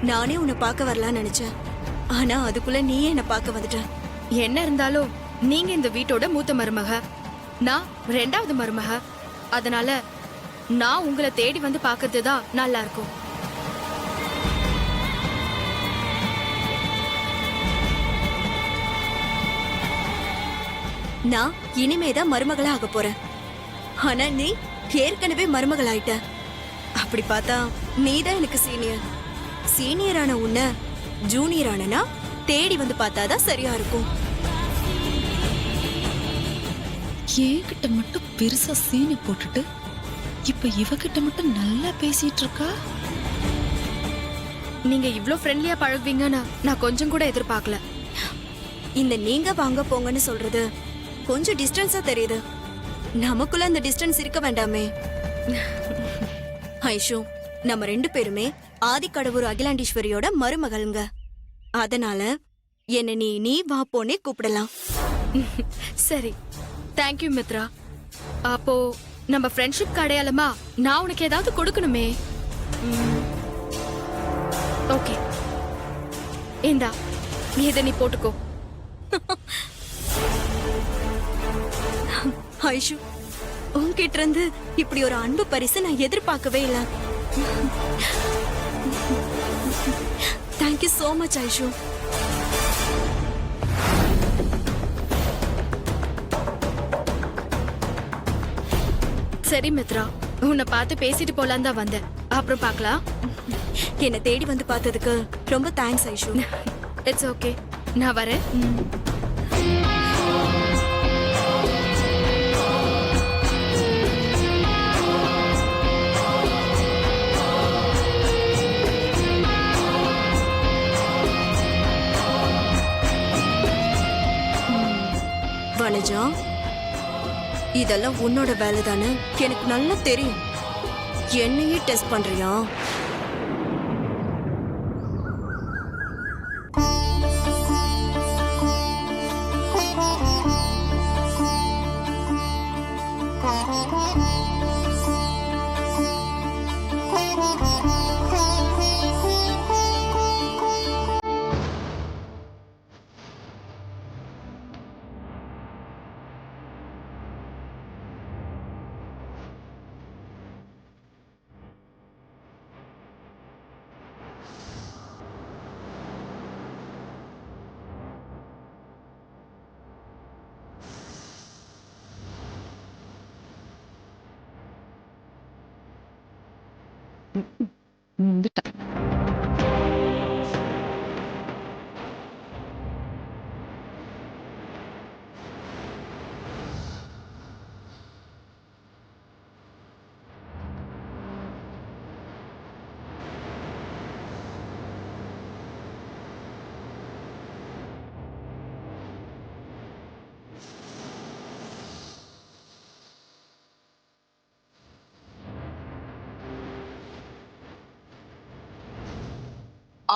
நானே உன்னை பார்க்க வரலாம்னு நினைச்சேன். ஆனா அதுக்குள்ள நீயே என்ன பார்க்க வந்துட்ட. என்ன இருந்தாலும் நீங்க இந்த வீட்டோட மூத்த மருமக, நான் 2வது மருமக. அதனால நான் உங்களை தேடி வந்து பார்க்கிறது தான் நல்லா இருக்கும். நான் இனிமேதான் மருமகளா ஆக போறேன். ஆனா நீ ஏற்கனவே மருமகள் ஆயிட்ட. அப்படி பார்த்தா நீதான் எனக்கு சீனியர். சீனியரான உன்னை ஜூனியர் ஆனா தேடி வந்து பார்த்தாதான் சரியா இருக்கும். என்கிட்ட மட்டும் பெருசா சீனி போட்டுட்டு இப்ப இவகிட்ட மட்டும் நல்லா பேசிட்டு இருக்கா. நீங்க இவ்ளோ ஃப்ரெண்ட்லியா பழகுவீங்கன்னு நான் கொஞ்சம் கூட எதிர்பார்க்கல. இந்த நீங்க வாங்க போங்கன்னு சொல்றது கொஞ்சம் டிஸ்டன்ஸா தெரியுது. நமக்குள்ள அந்த டிஸ்டன்ஸ் இருக்க வேண்டாமே. ஐஷு, நம்ம 2 பேருமே ஆதிக்கடவுர் அகிலாண்டீஸ்வரியோட மருமகள்ங்க. அதனால என்ன நீ வா போனே கூப்பிடலாம். சரி, தேங்க்யூ மித்ரா. அப்போ நம்ம ஃப்ரெண்ட்ஷிப் அடையாளமா நான் உனக்கு ஏதாவது கொடுக்கணுமே. ஓகே, இந்தா இதை நீ போட்டுக்கோ. ஐஷு, உன்கிட்ட இருந்து இப்படி ஒரு அன்பு பரிசு நான் எதிர்பார்க்கவே இல்லை. Thank you so much Aishu. சரி மித்ரா, உன்னை பார்த்து பேசிட்டு போலாம் தான் வந்தேன். அப்புறம் பார்க்கலாம். என்னை தேடி வந்து பார்த்ததுக்கு ரொம்ப தேங்க்ஸ் ஐஷு. இட்ஸ் ஓகே, நான் வரேன். வனஜா, இதெல்லாம் உன்னோட வேலை தானே, எனக்கு நல்லா தெரியும். என்னையே டெஸ்ட் பண்றியா? வந்துட்டா.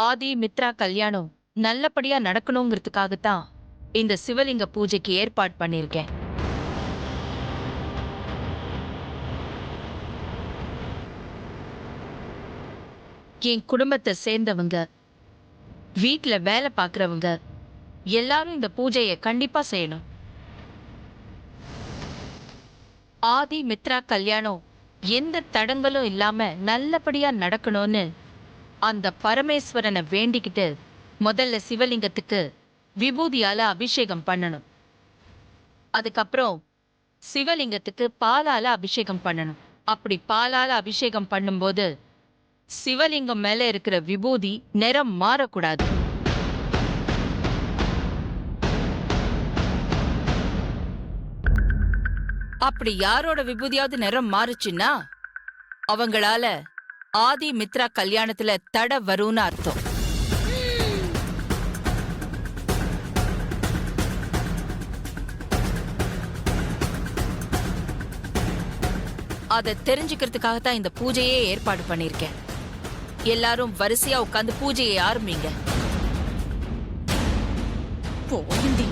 ஆதி மித்ரா கல்யாணம் நல்லபடியா நடக்கணுங்கிறதுக்காகத்தான் இந்த சிவலிங்க பூஜைக்கு ஏற்பாடு பண்ணிருக்கேன். என் குடும்பத்தை சேர்ந்தவங்க, வீட்டுல வேலை பார்க்கறவங்க எல்லாரும் இந்த பூஜையை கண்டிப்பா செய்யணும். ஆதி மித்ரா கல்யாணம் எந்த தடங்களும் இல்லாம நல்லபடியா நடக்கணும்னு அந்த பரமேஸ்வரனை வேண்டிக்கிட்டு முதல்ல சிவலிங்கத்துக்கு விபூதியால அபிஷேகம் பண்ணணும். அதுக்கப்புறம் சிவலிங்கத்துக்கு பாலால அபிஷேகம் பண்ணணும். அப்படி பாலால அபிஷேகம் பண்ணும்போது சிவலிங்கம் மேல இருக்கிற விபூதி நிறம் மாறக்கூடாது. அப்படி யாரோட விபூதியாவது நிறம் மாறுச்சுன்னா அவங்களால ஆதி மித்ரா கல்யாணத்துல தடை வரும்னு அர்த்தம். அதை தெரிஞ்சுக்கிறதுக்காகத்தான் இந்த பூஜையே ஏற்பாடு பண்ணிருக்கேன். எல்லாரும் வரிசையா உட்கார்ந்து பூஜையை ஆரம்பிங்க. போயிண்டி.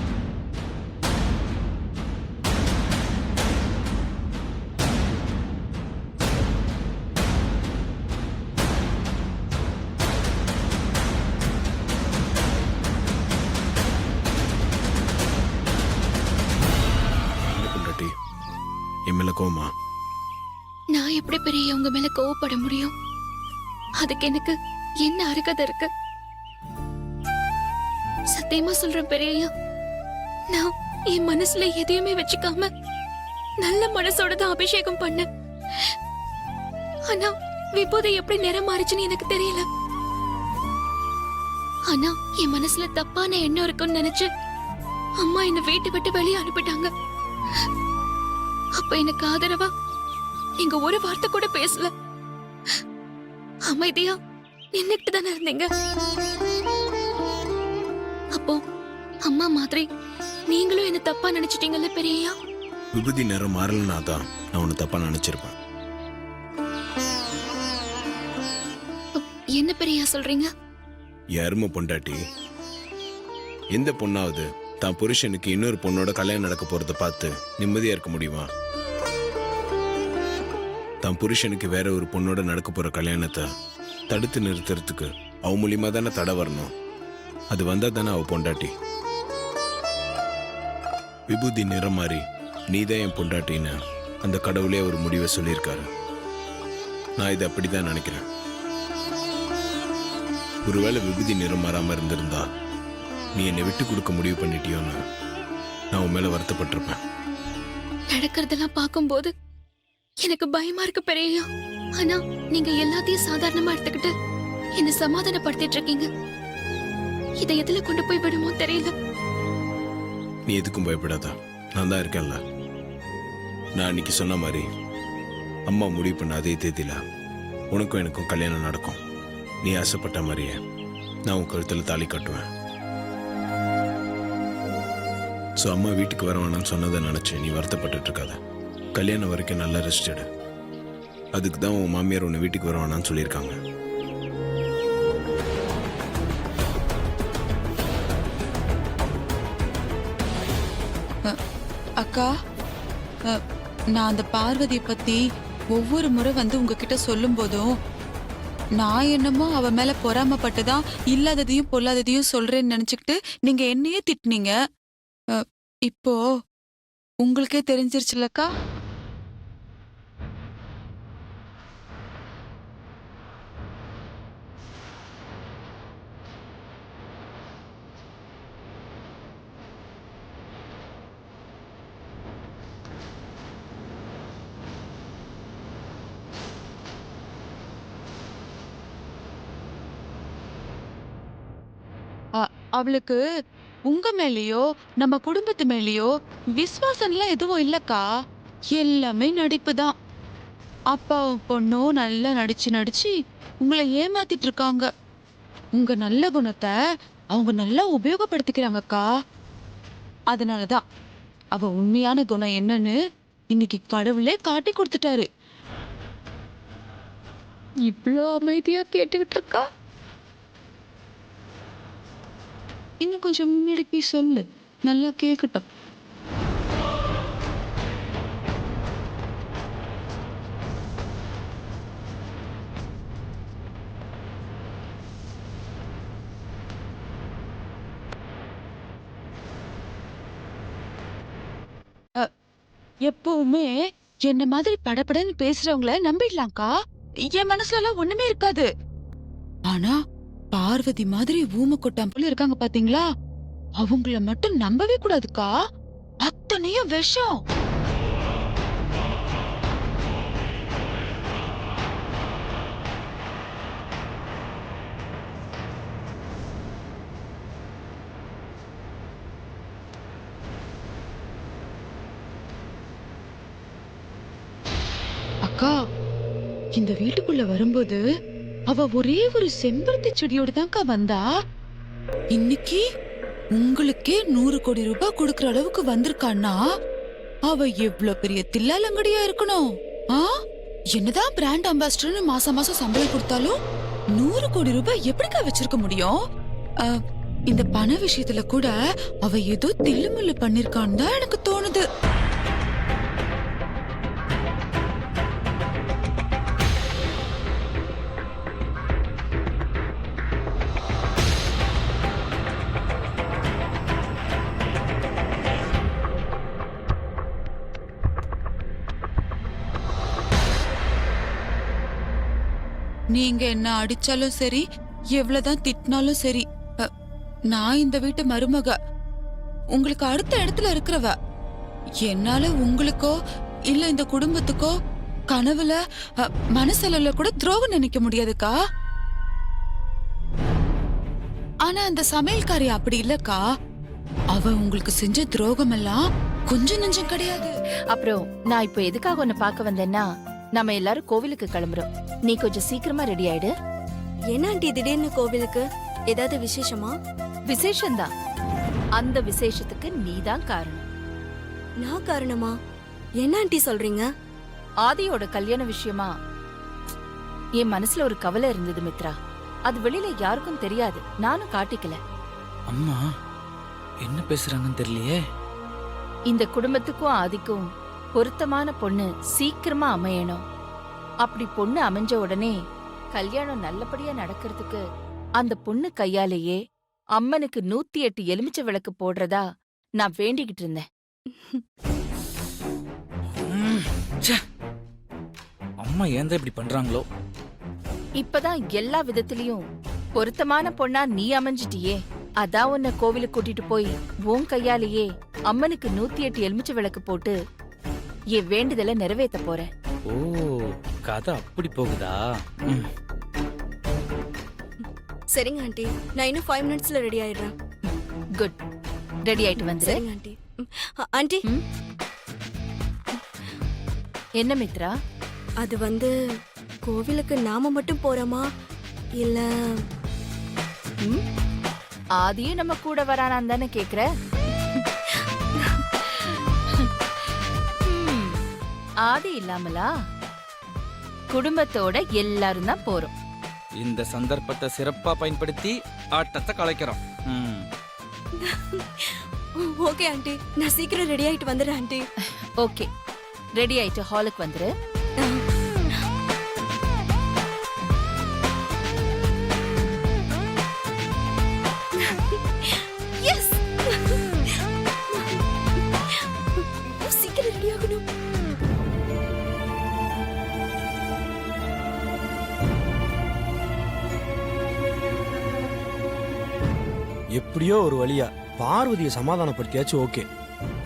கோவமா? நான் எப்படி பெரிய உங்க மேல கோவப்பட முடியும்? அதுக்கு எனக்கு என்ன அருகதை இருக்கு? சத்தியமா சொல்றேன் பெரியய்யா, நான் என் மனசுல எதையுமே வச்சுக்காம நல்ல மனசோட தான் அபிஷேகம் பண்ணேன். ஆனா விபூதி எப்படி நிறம் மாறிச்சுன்னு எனக்கு தெரியல. ஆனா என் மனசுல தப்பான எண்ணம் இருக்குன்னு நினைச்சு அம்மா என்ன வீட்டை விட்டு வெளியே அனுப்பிட்டாங்க. அப்ப எனக்கு ஆதரவா நீங்க ஒரு வார்த்தை கூட பேசல, அமைதியா நின்னுட்டு தானே இருந்தீங்க. அப்போ அம்மா மாதிரி நீங்களும் என்ன தப்பா நினைச்சிட்டீங்கல்ல பெரியய்யா? விபூதி நேரம் மாறலனா தான் நான் உன்னை தப்பா நினைச்சிருப்பேன். என்ன பெரியய்யா சொல்றீங்க? யாரும பொண்டாட்டி எந்த பொண்ணாவது தான் புருஷனுக்கு இன்னொரு பொண்ணோட கல்யாணம் நடக்க போறத பார்த்து நிம்மதியா இருக்க முடியுமா? தான் புருஷனுக்கு வேற ஒரு பொண்ணோட நடக்க போற கல்யாணத்தை தடுத்து நிறுத்துறதுக்கு அவ மூலியமா தானே தடை வரணும். அது வந்தா தானே அவ பொண்டாட்டி. விபூதி நிறம் மாறி நீதான் என் பொண்டாட்டின்னு அந்த கடவுளே ஒரு முடிவை சொல்லியிருக்காரு. நான் இதை அப்படிதான் நினைக்கிறேன். ஒருவேளை விபூதி நிறம் மாறாம இருந்திருந்தா நீ என்னை விட்டு கொடுக்க முடிவு பண்ணிட்டியோன்னு நான் உன் மேல வருத்தப்பட்டிருப்பேன். நடக்கிறதெல்லாம் பார்க்கும்போது எனக்கு பயமா இருக்கு பெரியய்யா. ஆனா நீங்க எல்லாத்தையும் சாதாரணமா எடுத்துக்கிட்டு என்ன சமாதானப்படுத்திட்டு இருக்கீங்க. இதை எதுல கொண்டு போய் விடுமோ தெரியல. நீ எதுக்கும் பயப்படாத, நான் தான் இருக்கேன்ல. நான் அன்னைக்கு சொன்ன மாதிரி அம்மா முடிவு பண்ண அதே தேதியில உனக்கும் எனக்கும் கல்யாணம் நடக்கும். நீ ஆசைப்பட்ட மாதிரியே நான் உன் கழுத்துல தாலி கட்டுவேன். ஸோ அம்மா வீட்டுக்கு வர வேணாம்னு சொன்னதை நினைச்சு நீ வருத்தப்பட்டு இருக்காத. கல்யாணம் வரைக்கும் நல்லா ரெஸ்ட் எடு. அதுக்கு தான் உன் மாமியார் உன்னை வீட்டுக்கு வர வேணாம்னு சொல்லியிருக்காங்க. அக்கா, நான் அந்த பார்வதியை பத்தி ஒவ்வொரு முறை வந்து உங்ககிட்ட சொல்லும் போதும் நான் என்னமோ அவ மேல பொறாமப்பட்டுதான் இல்லாததையும் பொல்லாததையும் சொல்றேன்னு நினைச்சுக்கிட்டு நீங்க என்னையே திட்டுனீங்க. இப்போ உங்களுக்கே தெரிஞ்சிருச்சுலக்கா. அவளுக்கு உங்க மேலயோ நம்ம குடும்பத்து மேலயோ விசுவாசம்லாம் எதுவும் இல்லக்கா. எல்லாமே நடிப்பு தான். அப்பாவும் பொண்ணும் நல்லா நடிச்சு நடிச்சு உங்களை ஏமாத்திட்டு இருக்காங்க. உங்க நல்ல குணத்தை அவங்க நல்லா உபயோகப்படுத்திக்கிறாங்கக்கா. அதனாலதான் அவ உண்மையான குணம் என்னன்னு இன்னைக்கு கடவுளே காட்டி கொடுத்துட்டாரு. இவ்வளோ அமைதியா கேட்டுக்கிட்டு இருக்கா. இன்னும் கொஞ்சம் முன்னாடி சொல்லு, நல்லா கேட்கட்டும். எப்பவுமே என்ன மாதிரி படபடன்னு பேசுறவங்கள நம்பிடலாம்க்கா. என் மனசுல எல்லாம் ஒண்ணுமே இருக்காது. ஆனா பார்வதி மாதிரி ஊம கொட்டாம் போல இருக்காங்க பாத்தீங்களா, அவங்கள மட்டும் நம்பவே கூடாதுக்கா. அத்தனையும் விஷம். அக்கா, இந்த வீட்டுக்குள்ள வரும்போது அவ ஒரே ஒரு செம்பருத்தி செடியோட தான்க்கா வந்தா. இன்னைக்கு உங்களுக்கே 100 கோடி ரூபாய் கொடுக்கற அளவுக்கு வந்திருக்கான்னா அவ எவ்வளவு பெரிய தில்லாலங்கடியா இருக்கணும். என்னதான் பிராண்ட் அம்பாசிடர்னு மாசம் மாசம் சம்பளம் கொடுத்தாலும் 100 கோடி ரூபாய் எப்படிக்கா வச்சிருக்க முடியும்? இந்த பண விஷயத்துல கூட அவ ஏதோ தில்லுமுல்லு பண்ணிருக்கான்னு தான் எனக்கு தோணுது. நீங்க என்ன அடிச்சாலும் சரி, எவ்வளவுதான் திட்டினாலும் சரி, நான் இந்த வீட்டு மருமக, உங்களுக்கு அடுத்த இடத்துல இருக்கிறவ. என்னால உங்களுக்கோ இல்ல இந்த குடும்பத்துக்கோ கனவுல மனசளவுல கூட துரோகம் நினைக்க முடியாதுக்கா. ஆனா அந்த சமையல்காரி அப்படி இல்லக்கா. அவ உங்களுக்கு செஞ்ச துரோகம் எல்லாம் கொஞ்சம் நெஞ்சம் கிடையாது. அப்புறம் நான் இப்போ எதுக்காக உன்னை பார்க்க வந்தேன்னா, நம்ம எல்லாரும் கோவிலுக்கு கிளம்புறோம். நீ கொஞ்சம் சீக்கிரமா ரெடி ஆயிடு. என்ன ஆண்டி திடீர்னு கோவிலுக்கு? ஏதாவது விசேஷமா? விசேஷம்தான். அந்த விசேஷத்துக்கு நீதான் காரணம். நான் காரணமா? என்ன ஆண்டி சொல்றீங்க? ஆதியோட கல்யாண விஷயமா என் மனசுல ஒரு கவலை இருந்தது மித்ரா. அது வெளியில யாருக்கும் தெரியாது, நானும் காட்டிக்கல. அம்மா என்ன பேசுறாங்கன்னு தெரியலையே. இந்த குடும்பத்துக்கும் ஆதிக்கும் பொருத்தமான பொண்ணு சீக்கிரமா அமையணும். அப்படி பொண்ணு அமைஞ்ச உடனே கல்யாணம் நல்லபடியா நடக்கிறதுக்கு அந்த பொண்ணு கையாலேயே அம்மனுக்கு 108 எலுமிச்சை விளக்கு போடுறதா நான் வேண்டிக்கிட்டு இருந்தேன். ச்சே. அம்மா ஏன் தான் இப்படி பண்றாங்களோ? இப்பதான் எல்லா விதத்திலயும் பொருத்தமான பொண்ணா நீ அமைஞ்சிட்டியே, அதான் உன்னை கோவிலுக்கு கூட்டிட்டு போய் உன் கையாலேயே அம்மனுக்கு 108 எலுமிச்சை விளக்கு போட்டு என் வேண்டுதலை நிறைவேற்ற போறேன். ஓ, கதை அப்படி போகுதா? ம். சரிங்க ஆண்டி, நான் இன்னும் 5 மினிட்ஸ்ல ரெடி ஆயிடுறேன். குட். ரெடி ஆயிட்டு வந்துரு. சரிங்க ஆண்டி. ஆண்டி, என்ன மித்ரா? அது வந்து கோவிலுக்கு நாம மட்டும் போறோமா இல்ல? ஆதியும் நம்ம கூட வரானான்னு தானே கேக்குற? ஆதி இல்லாமலா? குடும்பத்தோட எல்லாரும் தான் போறோம். இந்த சந்தர்ப்பத்தை சிறப்பா பயன்படுத்தி ஆட்டத்தை கலைக்கிறோம். ம். ஓகே ஆண்டி, நான் சீக்கிரம் ரெடி ஆயிட்டு வந்துடுறேன் ஆண்டி. ஓகே, ரெடி ஆயிட்டு ஹாலுக்கு வந்துரு. எஸ், சீக்கிரம் ரெடி ஆகணும். எப்படியோ ஒரு வழியா பார்வதியை சமாதானப்படுத்தியாச்சு. ஓகே,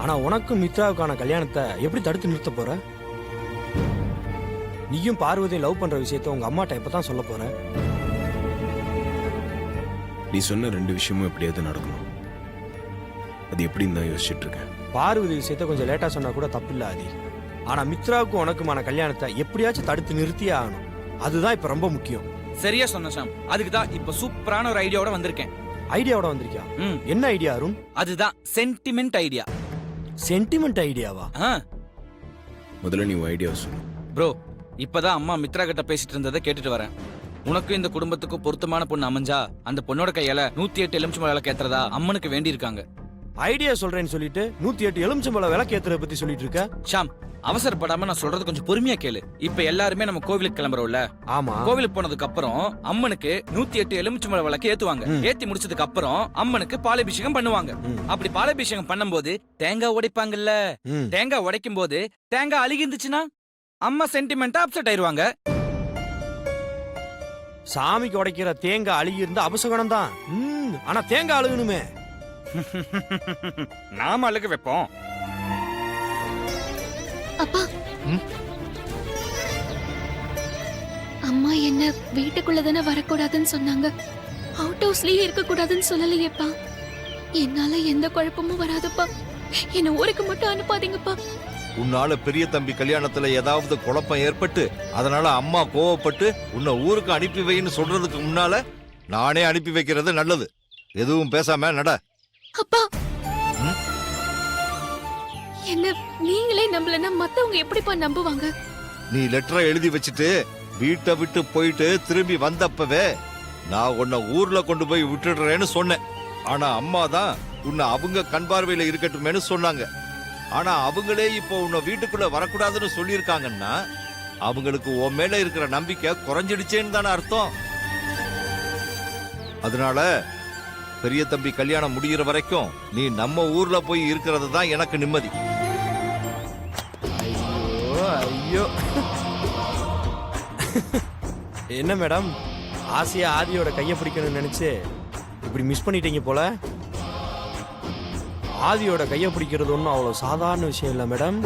ஆனா உனக்கும் மித்ராவுக்கான கல்யாணத்தை எப்படி தடுத்து நிறுத்த போற? நீயும் பார்வதியை லவ் பண்ற விஷயத்த உங்க அம்மாட்ட எப்பதான் சொல்ல போற? நீ சொன்ன 2 விஷயமும் எப்படியாவது நடக்கணும். அது எப்படின்னு தான் யோசிச்சுட்டு இருக்கேன். பார்வதி விஷயத்த கொஞ்சம் லேட்டா சொன்னா கூட தப்பில்ல ஆதி. ஆனா மித்ராவுக்கும் உனக்குமான கல்யாணத்தை எப்படியாச்சும் தடுத்து நிறுத்தியே ஆகணும். அதுதான் இப்ப ரொம்ப முக்கியம். சரியா சொன்ன ஷாம். அதுக்கு தான் இப்ப சூப்பரான ஒரு ஐடியாவோட வந்திருக்கேன். ஐடியாவோட வந்திருக்கியா? ம். என்ன ஐடியா அருண்? அதுதான் சென்டிமெண்ட் ஐடியா. சென்டிமெண்ட் ஐடியாவா? முதல்ல நீ உன் ஐடியாவை சொல்லு. ப்ரோ, இப்பதான் அம்மா மித்ரா கிட்ட பேசிட்டு இருந்ததை கேட்டுட்டு வரேன். உனக்கும் இந்த குடும்பத்துக்கும் பொருத்தமான பொண்ணு அமைஞ்சா அந்த பொண்ணோட கையால 108 எலுமிச்சம்பழ விளக்கு ஏத்துறதா அம்மனுக்கு வேண்டி இருக்காங்க. ஐடியா சொல்றேன்னு சொல்லிட்டு 108 எலுமிச்சம்பழ விளக்கு ஏத்துறத பத்தி சொல்லிட்டு இருக்க? ஷாம், அவசரப்படாம நான் சொல்றது கொஞ்சம் பொறுமையா கேளு. இப்ப எல்லாருமே நம்ம கோவிலுக்கு கிளம்புறோம்ல. ஆமா. கோவிலுக்கு போனதுக்கு அப்புறம் அம்மனுக்கு 108 எலுமிச்சம்பழ விளக்கு ஏத்துவாங்க. ஏத்தி முடிச்சதுக்கு அப்புறம் அம்மனுக்கு பாலாபிஷேகம் பண்ணுவாங்க. அப்படி பாலாபிஷேகம் பண்ணும்போது தேங்காய் உடைப்பாங்கல்ல. தேங்காய் உடைக்கும் போது தேங்காய் அழுகிருந்துச்சுன்னா அம்மா சென்டிமெண்டா அப்செட் ஆயிருவாங்க. சாமிக்கு உடைக்கிற தேங்காய் அழுகி இருந்தா அபசகனம் தான். ஆனா தேங்காய் அழுகணுமே. நாம அழுக வைப்போம். அப்பா, அம்மா என்ன வீட்டுக்குள்ளதானே வரக்கூடாதுன்னு சொன்னாங்க, அவுட் ஹவுஸ்லயே இருக்க கூடாதுன்னு சொல்லலையேப்பா. என்னால எந்த குழப்பமும் வராதுப்பா. என்ன ஊருக்கு மட்டும் அனுப்பாதீங்கப்பா. உன்னால பெரிய தம்பி கல்யாணத்துல ஏதாவது குழப்பம் ஏற்பட்டு அதனால அம்மா கோவப்பட்டு உன்னை ஊருக்கு அனுப்பி வைன்னு சொல்றதுக்கு முன்னால நானே அனுப்பி வைக்கிறது நல்லது. எதுவும் பேசாம நட. அப்பா, என்ன நீங்களே நம்பலன்னா மத்தவங்க எப்படிப்பா நம்புவாங்க? நீ லெட்டரை எழுதி வச்சுட்டு வீட்டை விட்டு போயிட்டு திரும்பி வந்தப்பவே நான் உன்னை ஊர்ல கொண்டு போய் விட்டுடுறேன்னு சொன்னேன். ஆனா அம்மா தான் உன்னை அவங்க கண் பார்வையில இருக்கட்டுமேனு சொன்னாங்க. ஆனா அவங்களே இப்போ உன்னை வீட்டுக்குள்ள வரக்கூடாதுன்னு சொல்லியிருக்காங்கன்னா அவங்களுக்கு உன் மேல இருக்கிற நம்பிக்கை குறைஞ்சிடுச்சேன்னு தானே அர்த்தம். அதனால பெரிய தம்பி கல்யாணம் முடிகிற வரைக்கும் நீ நம்ம ஊர்ல போய் இருக்கிறது தான் எனக்கு நிம்மதி. ஐயோ ஐயோ. என்ன மேடம், ஆசையா ஆதியோட கையை பிடிக்கணும்னு நினைச்சு இப்படி மிஸ் பண்ணிட்டீங்க போல. ஆதியோட கையை பிடிக்கிறது ஒன்றும் அவ்வளோ சாதாரண விஷயம் இல்லை மேடம்.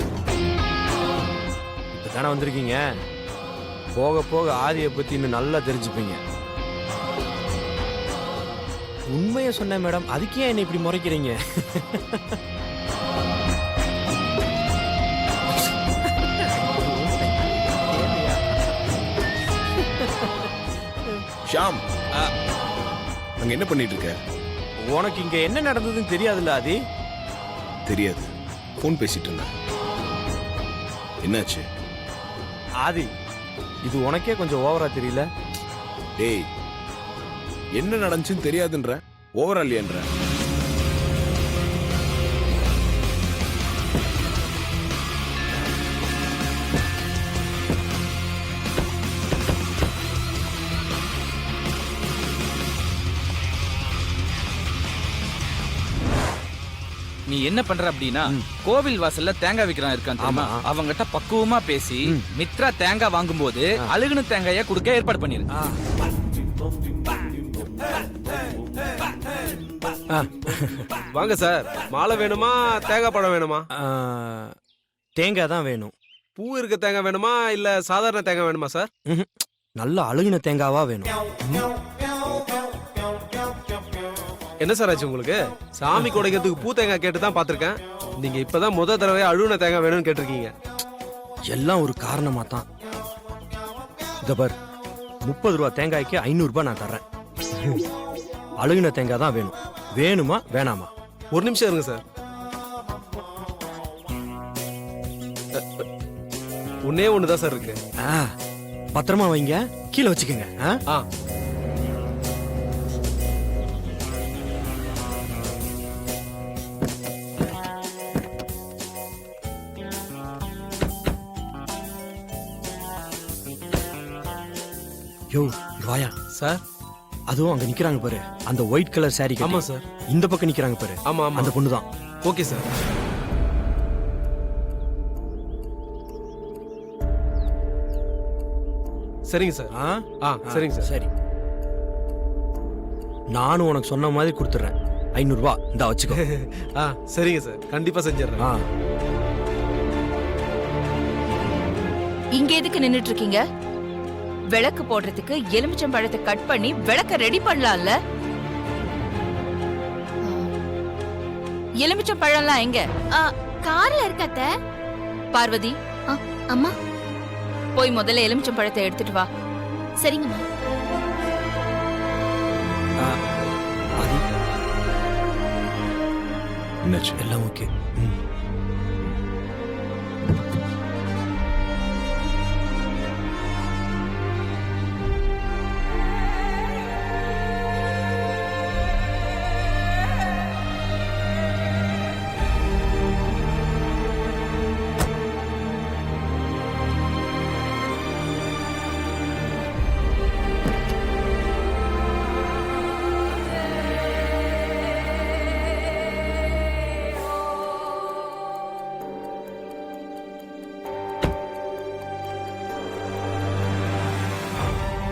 இப்போ தானே வந்திருக்கீங்க, போக போக ஆதியை பற்றி இன்னும் நல்லா தெரிஞ்சுப்பீங்க. உண்மையை சொன்னேன் மேடம், அதுக்கே என்னை இப்படி முறைக்கிறீங்க? ஷாம், அங்க என்ன பண்ணிட்டு இருக்க? உனக்கு இங்க என்ன நடந்ததுன்னு தெரியாதுல்ல ஆதி? தெரியாது, ஃபோன் பேசிட்டு இருந்தேன். என்னாச்சு? ஆதி, இது உனக்கே கொஞ்சம் ஓவரா தெரியல? டேய், என்ன நடந்துச்சுன்னு தெரியாதுன்ற, ஓவரா இல்லையன்ற. நீ என்ன பண்ற அப்படின்னா, கோவில் வாசல்ல தேங்காய் விக்கிறான் இருக்கான் தெரியுமா? ஆமா. அவங்கிட்ட பக்குவமா பேசி மித்ரா தேங்காய் வாங்கும்போது அழுகுன தேங்காய கொடுக்க ஏற்பாடு பண்ணிரு. வாங்க சார், மாலை வேணுமா தேங்காய் பழம் வேணுமா? தேங்காய் தான் வேணும். பூ இருக்க தேங்காய் வேணுமா இல்ல சாதாரண தேங்காய் வேணுமா சார்? நல்ல அழுகின தேங்காவா வேணும். என்ன சார் ஆச்சு உங்களுக்கு? சாமி குடைக்கிறதுக்கு பூ தேங்காய் கேட்டு தான் பாத்திருக்கேன். நீங்க இப்பதான் முத தடவை அழுகின தேங்காய் வேணும்னு கேட்டிருக்கீங்க. எல்லாம் ஒரு காரணமா தான். இத பார், 30 ரூபா தேங்காய்க்கு 500 ரூபாய் நான் தர்றேன். அழுகின தேங்காய் தான் வேணும். வேணுமா வேணாமா? ஒரு நிமிஷம் இருங்க சார். ஒன்னே ஒண்ணுதான் சார் இருக்கு. பத்திரமா வைங்க, கீழே வச்சுக்கோங்க. ஆ யோ, இங்க வாயா. சார். அதுவும் அங்க நிக்கிறாங்க பாரு, அந்த ஒயிட் கலர் சாரி. ஆமா சார். இந்த பக்கம் நிக்கிறாங்க பாரு. ஆமா ஆமா, அந்த பொண்ணு தான். Okay sir. சரிங்க சார். சரிங்க சார். சரி, நானும் உனக்கு சொன்ன மாதிரி கொடுத்துறேன். 500 ரூபாய் இந்த வச்சுக்கோ. சரிங்க சார், கண்டிப்பா செஞ்சிடறேன். இங்க எதுக்கு நின்னுட்டு இருக்கீங்க? விளக்கு போடுறதுக்கு எலுமிச்சம் பழத்தை கட் பண்ணி விளக்க ரெடி பண்ணலாம்ல? எலுமிச்சம் பழம்லாம் எங்க? கார்ல இருக்கத்த. பார்வதி, அம்மா. போய் முதல்ல எலுமிச்சம் பழத்தை எடுத்துட்டு வா. சரிங்கம்மா. என்னாச்சு? எல்லாம் ஓகே.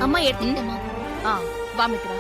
அம்மா எடுத்துட்டேம்மா. வா மித்ரா.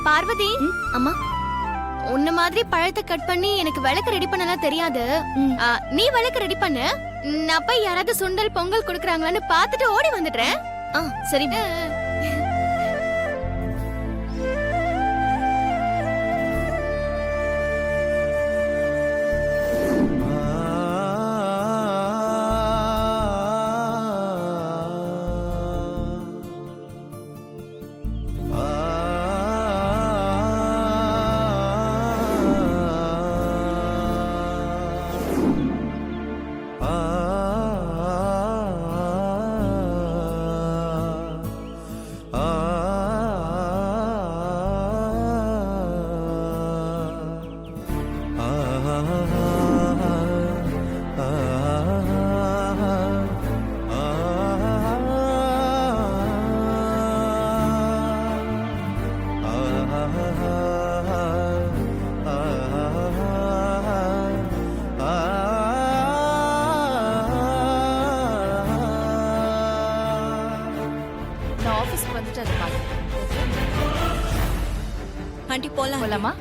பார்வதி, அம்மா, உன்ன மாதிரி பழத்தை கட் பண்ணி எனக்கு விளக்கு ரெடி பண்ணலாம் தெரியாது. நீ விளக்கு ரெடி பண்ணு. நான் போய் யாராவது சுண்டல் பொங்கல் குடுக்கறாங்களான்னு பார்த்துட்டு ஓடி வந்துடுறேன். சரி. நான் ஆபீஸ்க்கு வந்துட்டு அதை பார்க்கிறேன். ஆண்டி போலாம். போலாமா?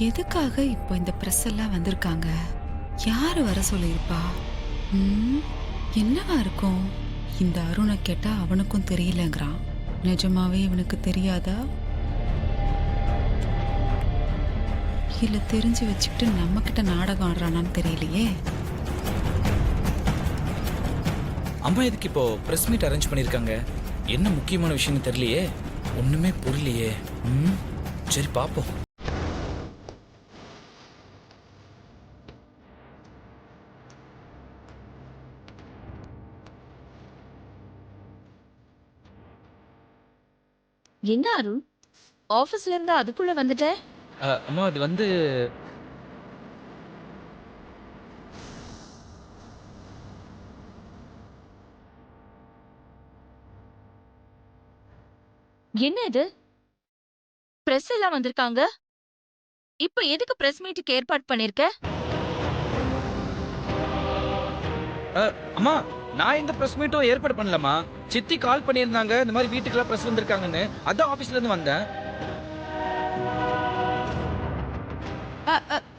எதுக்காக இப்போ இந்த பிரஸ் எல்லாம் வந்திருக்காங்க? யாரு வர சொல்லியிருப்பா? என்னவா இருக்கும்? இந்த அருணை கேட்டா அவனுக்கும் தெரியலங்கிறான். நிஜமாவே இவனுக்கு தெரியாதா? இல்ல தெரிஞ்சு வச்சுக்கிட்டு நம்ம கிட்ட நாடகம் ஆடுறானான்னு தெரியலையே. அம்மா எதுக்கு இப்போ பிரஸ் மீட் அரேஞ்ச் பண்ணிருக்காங்க? என்ன முக்கியமான விஷயம்னு தெரியலையே, ஒண்ணுமே புரியலையே. சரி பாப்போம். என்ன அருண், ஆபீஸ்ல இருந்து அதுக்குள்ள வந்துட்ட? அம்மா அது வந்து என்ன இது? பிரஸ் எல்லாம் வந்திருக்காங்க. இப்போ எதுக்கு பிரஸ் மீட்டுக்கு ஏற்பாடு பண்ணிருக்க? அம்மா நான் இந்த பிரஸ் மீட்டும் ஏற்பாடு பண்ணலமா. சித்தி கால் பண்ணியிருந்தாங்க இந்த மாதிரி வீட்டுக்கெல்லாம் பிரஸ் வந்திருக்காங்கன்னு. அதான் ஆபீஸ்ல இருந்து வந்தேன்.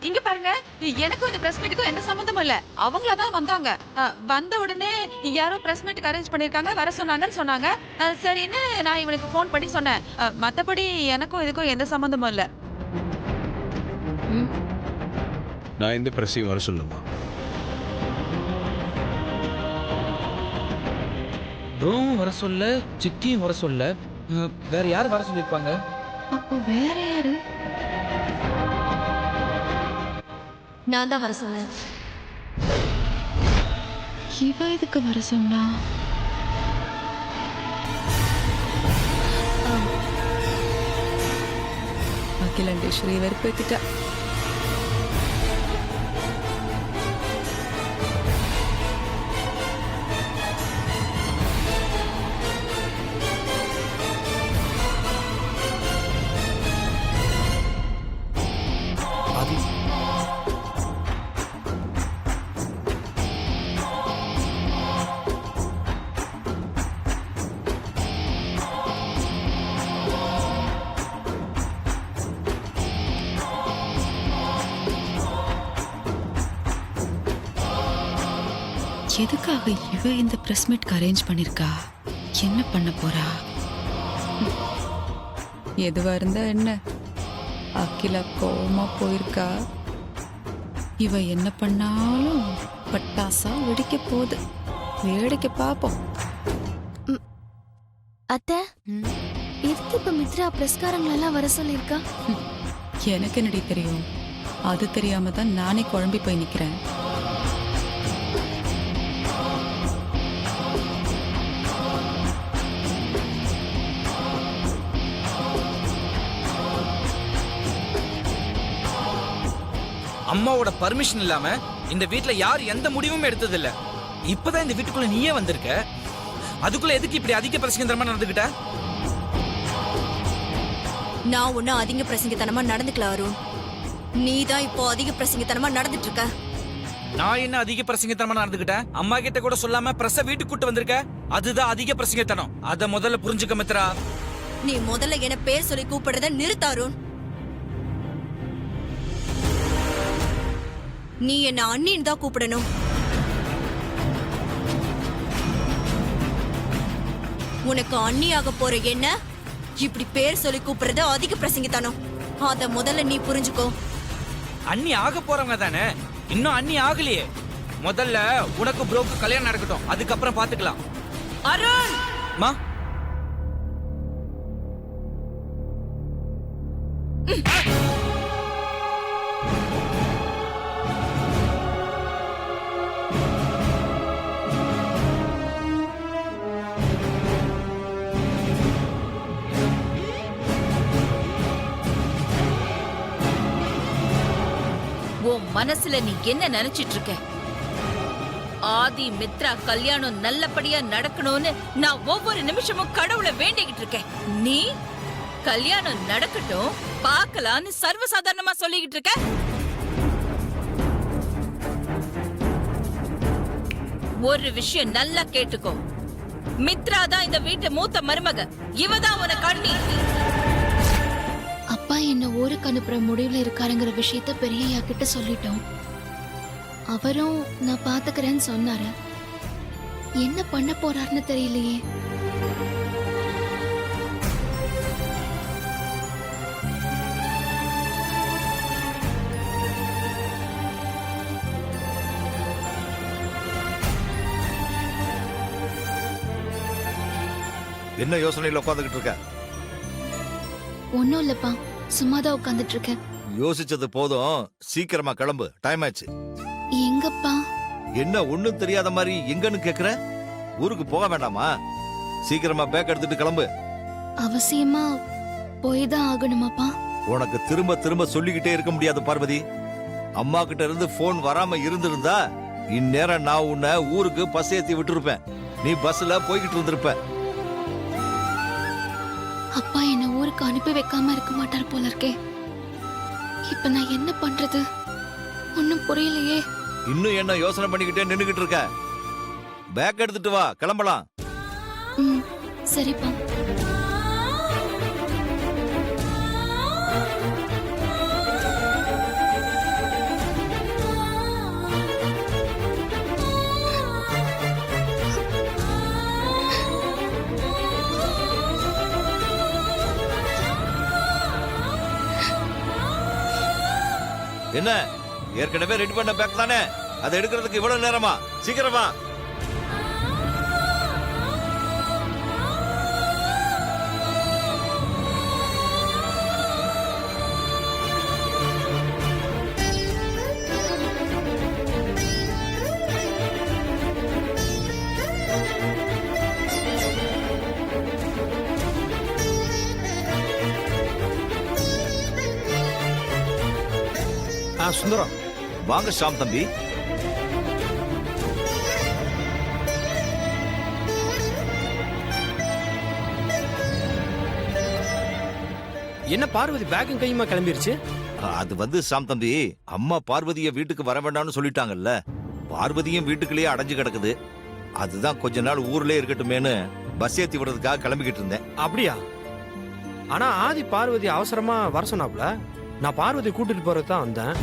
இங்க பாருங்க, எனக்கும் இந்த பிரஸ் மீட்டுக்கும் எந்த சம்பந்தமும் இல்ல. அவங்கள தான் வந்தாங்க. வந்த உடனே யாரோ பிரஸ் மீட்டுக்கு அரேஞ்ச் பண்ணிருக்காங்க, வர சொன்னாங்கன்னு சொன்னாங்க. சரின்னு நான் இவனுக்கு ஃபோன் பண்ணி சொன்னேன். மத்தபடி எனக்கும் இதுக்கும் எந்த சம்பந்தமும் இல்ல. நான் எந்த பிரஸையும் வர சொல்லுமா. ப்ரோவும் வர சொல்ல, சித்தியும் வர சொல்ல, வேற யார் வர சொல்லிருப்பாங்க? அப்போ வேற யாரு? நான் தான் வர சொன்னேன். இவ எதுக்கு வர சொன்னா? அகிலாண்டேஸ்வரி வெறுப்பேத்திட்டா. எதுக்காக இவ இந்த பிரஸ் மீட்க்கு அரேஞ்ச் பண்ணிருக்கா? என்ன பண்ண போறா? எதுவா இருந்தா என்ன? அகிலா கோவமா போயிருக்கா. இவ என்ன பண்ணாலும் பட்டாசா வெடிக்க போகுது. வேடிக்கை பாப்போம். அத்தை, எதுக்கு இப்ப மித்ரா பிரஸ்காரங்களெல்லாம் வர சொல்லியிருக்கா? எனக்கு என்னடி தெரியும்? அது தெரியாம தான் நானே குழம்பி போய் நிக்கிறேன். அம்மாவோட பர்மிஷன் இல்லாம இந்த வீட்ல யார் எந்த முடிவும் எடுத்தது இல்ல. இப்பதான் இந்த வீட்டுக்குள்ள நீயே வந்திருக்க. அதுக்குள்ள எதுக்கு இப்படி அதிக பிரசங்கத்தனமா நடந்துக்கிட்ட? நான் ஒன்னும் அதிக பிரசங்கத்தனமா நடந்துக்கல அருண். நீதான் இப்போ அதிக பிரசங்கத்தனமா நடந்துட்டு இருக்க. நான் என்ன அதிக பிரசங்கத்தனமா நடந்துக்கிட்டேன்? அம்மா கிட்ட கூட சொல்லாம பிரச வீட்டுக்கு கூட்டு வந்திருக்க. அதுதான் அதிக பிரசங்கத்தனம். அத முதல்ல புரிஞ்சுக்க மித்ரா. நீ முதல்ல என்ன பேர் சொல்லி கூப்பிடுறத நிறுத்து அருண். நீ என்ன அண்ணின்னு தான் கூப்பிடணும். உனக்கு அண்ணியாக போற என்ன இப்படி பேர் சொல்லி கூப்பிடுறது அதிக பிரசங்கித்தனம். அத முதல்ல நீ புரிஞ்சுக்கோ. அண்ணி ஆக போறவங்க தானே, இன்னும் அண்ணி ஆகலையே. முதல்ல உனக்கு ப்ரோக்கு கல்யாணம் நடக்கட்டும், அதுக்கப்புறம் பாத்துக்கலாம். அருண், மா உன் மனசுல நீ என்ன நினைச்சிட்டு இருக்க? ஆதி மித்ரா கல்யாணம் நல்லபடியா நடக்கணும்னு நான் ஒவ்வொரு நிமிஷமும் கடவுளை வேண்டிக்கிட்டு இருக்கேன். நீ கல்யாணம் நடக்கட்டும் பார்க்கலான்னு சர்வசாதாரணமா சொல்லிக்கிட்டு இருக்க. ஒரு விஷயம் நல்லா கேட்டுக்கோ. மித்ரா தான் இந்த வீட்டு மூத்த மருமக. இவதான் உனக்கு அண்ணி. அப்பா என்ன ஊருக்கு அனுப்புற முடிவுல இருக்காருங்கிற விஷயத்த பெரியய்யா கிட்ட சொல்லிட்டோம். அவரும் நான் பாத்துக்கிறேன்னு சொன்னாரு. என்ன பண்ண போறாருன்னு தெரியலையே. என்ன யோசனையில உட்காந்துக்கிட்டு இருக்க? ஒன்னும் இல்லப்பா, சும்மாதான் உட்காந்துட்டு இருக்கேன். யோசிச்சது போதும், சீக்கிரமா கிளம்பு, டைம் ஆச்சு. எங்கப்பா? என்ன ஒண்ணும் தெரியாத மாதிரி எங்கன்னு கேக்குற? ஊருக்கு போக வேண்டாமா? சீக்கிரமா பேக் எடுத்துட்டு கிளம்பு. அவசியமா போய்தான் ஆகணுமாப்பா? உனக்கு திரும்ப திரும்ப சொல்லிக்கிட்டே இருக்க முடியாது பார்வதி. அம்மா கிட்ட இருந்து போன் வராம இருந்திருந்தா இந்நேரம் நான் உன்னை ஊருக்கு பஸ் ஏத்தி விட்டுருப்பேன். நீ பஸ்ல போய்கிட்டு இருந்திருப்ப. அப்பா என்ன ஊருக்கு அனுப்பி வைக்காம இருக்க மாட்டார் போல இருக்கே. இப்ப நான் என்ன பண்றது? ஒன்னும் புரியலையே. இன்னும் என்ன யோசனை பண்ணிக்கிட்டே நின்னுகிட்டு இருக்க? பேக் எடுத்துட்டு வா, கிளம்பலாம். ம், சரிப்பா. என்ன ஏற்கனவே ரெடி பண்ண பேக் தானே, அதை எடுக்கிறதுக்கு இவ்வளவு நேரமா? சீக்கிரமா. சுந்தரம், வாங்க ஷாம் தம்பி. என்ன பார்வதி பேக்கும் கையுமா கிளம்பிருச்சு? அது ஷாம் தம்பி, அம்மா பார்வதிய வீட்டுக்கு வர வேண்டாம்னு சொல்லிட்டாங்கல்ல. பார்வதியும் வீட்டுக்குள்ளேயே அடைஞ்சு கிடக்குது. அதுதான் கொஞ்ச நாள் ஊர்லயே இருக்கட்டுமேனு பஸ் ஏத்தி விடுறதுக்காக கிளம்பிக்கிட்டு இருந்தேன். அப்படியா? ஆனா ஆதி பார்வதி அவசரமா வர சொன்னாப்ல. நான் பார்வதி கூட்டிட்டு போறது தான் வந்தேன்.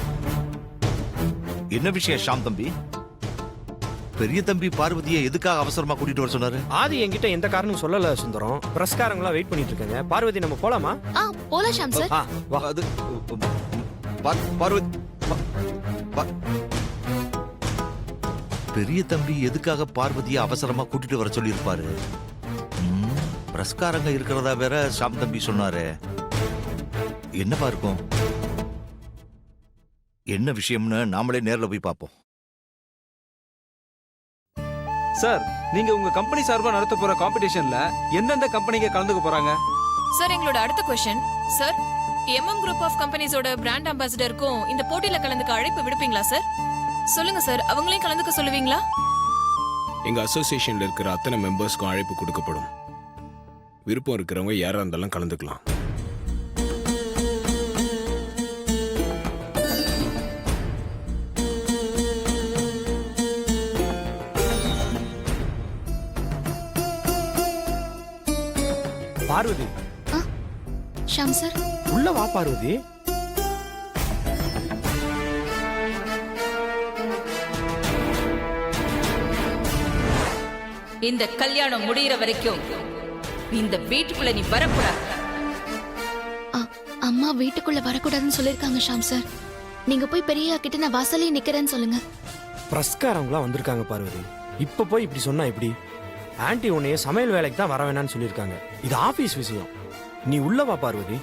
என்ன விஷயம் ஷாம் தம்பி? பெரிய தம்பி பார்வதியை எதுக்காக அவசரமா கூட்டிட்டு வர சொன்னாரு? ஆதி என்கிட்ட எந்த காரணமும் சொல்லல சுந்தரம். பிரஸ்காரங்களா வெயிட் பண்ணிட்டு இருக்காங்க. பார்வதி நம்ம போலாமா? போலாம் ஷாம் சார். வா. அது பார்வதி பெரிய தம்பி எதுக்காக பார்வதியை அவசரமா கூட்டிட்டு வர சொல்லி இருப்பாரு? பிரஸ்காரங்க இருக்கிறதா வேற ஷாம் தம்பி சொன்னாரு. என்னவா இருக்கும்? என்ன விஷயம்னு நாமளே நேர்ல போய் பார்ப்போம். சார், நீங்க உங்க கம்பெனி சார்பா நடத்த போற காம்படிஷன்ல எந்தெந்த கம்பெனிங்க கலந்துக்க போறாங்க? சார், எங்களோட அடுத்த क्वेश्चन சார், குரூப் ஆஃப் கம்பெனிஸோட பிராண்ட் அம்பாசிடருக்கும் இந்த போட்டியில கலந்துக்க அழைப்பு விடுப்பீங்களா சார்? சொல்லுங்க சார், அவங்களையும் கலந்துக்க சொல்லுவீங்களா? எங்க அசோசியேஷன்ல இருக்கிற அத்தனை மெம்பர்ஸ்க்கும் அழைப்பு கொடுக்கப்படும். விருப்பம் இருக்கிறவங்க யாரா இருந்தாலும் கலந்துக்கலாம். பார்வதி ஷாம் சார், உள்ள வா பார்வதி. இந்த கல்யாணம் முடியிற வரைக்கும் இந்த வீட்டுக்குள்ள நீ வரக்கூடாது. அம்மா வீட்டுக்குள்ள வரக்கூடாதுன்னு சொல்லிருக்காங்க ஷாம் சார். நீங்க போய் பெரியயா கிட்ட நான் வாசலே நிக்கிறேன்னு சொல்லுங்க. பிரஸ்காரவங்களாம் வந்திருக்காங்க பார்வதி. இப்ப போய் இப்படி சொன்னா எப்படி? ஆன்ட்டி உன்னைய சமையல் வேலைக்கு தான் வர வேணாம்னு சொல்லியிருக்காங்க. இது ஆபீஸ் விஷயம். நீ உள்ள வா பார்வதி.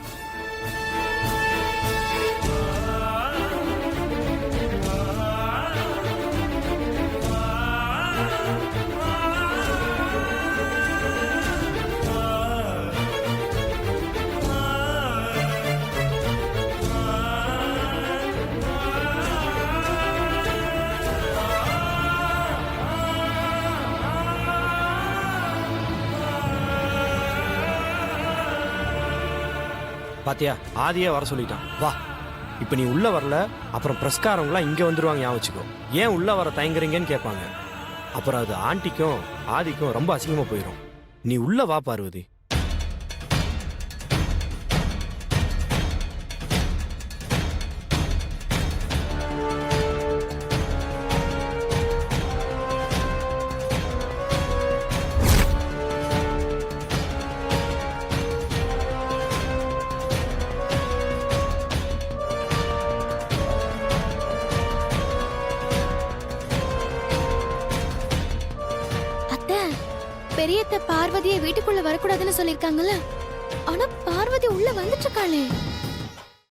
பாத்தியா, ஆதியே வர சொல்லிட்டான். வா. இப்ப நீ உள்ள வரல, அப்புறம் பிரஸ்காரவங்களாம் இங்க வந்துருவாங்க. ஞாபகம் வச்சுக்கோ. ஏன் உள்ள வர தயங்குறீங்கன்னு கேட்பாங்க. அப்புறம் அது ஆண்டிக்கும் ஆதிக்கும் ரொம்ப அசிங்கமா போயிடும். நீ உள்ள வா பார்வதி. பெரியத்த பார்வதியை வீட்டுக்குள்ள வரக்கூடாதுன்னு சொல்லிருக்காங்கல்ல, ஆனா பார்வதி உள்ள வந்துட்டு இருக்காளே.